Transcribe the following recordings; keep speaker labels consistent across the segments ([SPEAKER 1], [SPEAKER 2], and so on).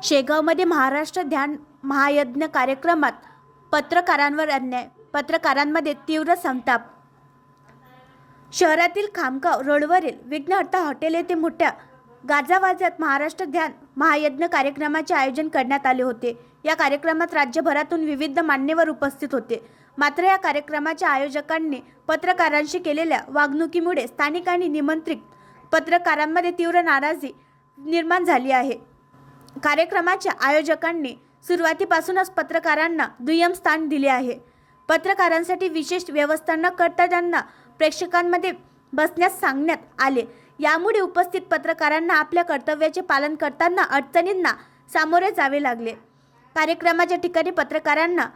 [SPEAKER 1] शेगावमध्ये महाराष्ट्र ध्यान महायज्ञ कार्यक्रमात पत्रकारांवर अन्याय, पत्रकारांमध्ये तीव्र संताप। शहरातील खामगाव रोडवरील विघ्नहर्ता हॉटेल येथे मोठ्या गाजावाजात महाराष्ट्र ध्यान महायज्ञ कार्यक्रमाचे आयोजन करण्यात आले होते। या कार्यक्रमात राज्यभरातून विविध मान्यवर उपस्थित होते। मात्र या कार्यक्रमाच्या आयोजकांनी पत्रकारांशी केलेल्या वागणुकीमुळे स्थानिक आणि निमंत्रित पत्रकारांमध्ये तीव्र नाराजी निर्माण झाली आहे। कार्यक्रमाच्या आयोजकांनी सुरुवातीपासूनच पत्रकारांना दुय्यम स्थान दिले आहे। पत्रकारांसाठी विशेष व्यवस्था न करता त्यांना प्रेक्षकांमध्ये बसण्यास सांगण्यात आले। यामुळे उपस्थित पत्रकारांना आपल्या कर्तव्याचे पालन करताना अडचणींना सामोरे जावे लागले। कार्यक्रमाच्या ठिकाणी पत्रकारांना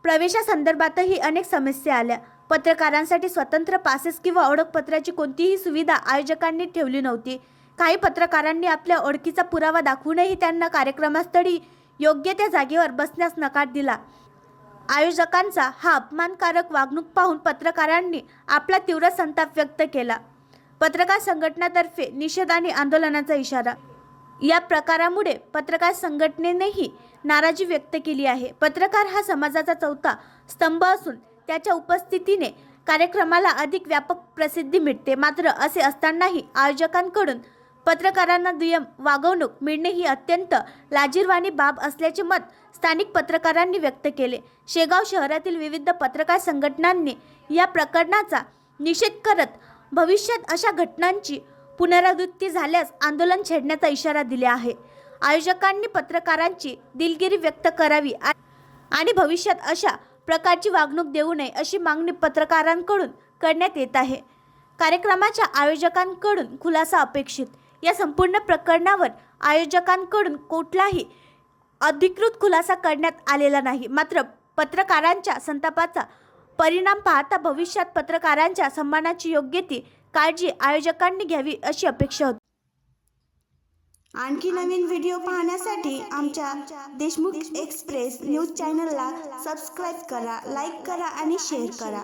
[SPEAKER 1] प्रवेशासंदर्भातही अनेक समस्या आल्या। पत्रकारांसाठी स्वतंत्र पासेस किंवा ओळखपत्राची कोणतीही सुविधा आयोजकांनी ठेवली नव्हती। काही पत्रकारांनी आपल्या ओळखीचा पुरावा दाखवूनही त्यांना कार्यक्रमस्थळी योग्य त्या जागेवर बसण्यास नकार दिला। आयोजकांचा हा अपमानकारक वागणूक पाहून पत्रकारांनी आपला तीव्र संताप व्यक्त केला। पत्रकार संघटनातर्फे निषेध आणि आंदोलनाचा इशारा। या प्रकारामुळे पत्रकार संघटनेनेही नाराजी व्यक्त केली आहे। पत्रकार हा समाजाचा चौथा स्तंभ असून त्याच्या उपस्थितीने कार्यक्रमाला अधिक व्यापक प्रसिद्धी मिळते। मात्र असे असतानाही आयोजकांकडून पत्रकारांना दुय्यम वागणूक मिळणे ही अत्यंत लाजिरवाणी बाब असल्याचे मत स्थानिक पत्रकारांनी व्यक्त केले। शेगाव शहरातील विविध पत्रकार संघटनांनी या प्रकरणाचा निषेध करत भविष्यात अशा घटनांची पुनरावृत्ती झाल्यास आंदोलन छेडण्याचा इशारा दिला आहे। आयोजकांनी पत्रकारांची दिलगिरी व्यक्त करावी आणि भविष्यात अशा प्रकारची वागणूक देऊ नये अशी मागणी पत्रकारांकडून करण्यात येत आहे। कार्यक्रमाच्या आयोजकांकडून खुलासा अपेक्षित। या संपूर्ण प्रकरणावर आयोजकांकडून कुठलाही अधिकृत खुलासा करण्यात आलेला नाही। मात्र पत्रकारांच्या संतापाचा परिणाम पाहता भविष्यात पत्रकारांच्या सन्मानाची योग्य ती काळजी आयोजकांनी घ्यावी अशी अपेक्षा होती।
[SPEAKER 2] आणखी नवीन व्हिडिओ पाहण्यासाठी आमच्या देशमुख एक्सप्रेस न्यूज चॅनलला सबस्क्राईब करा, लाईक करा आणि शेअर करा।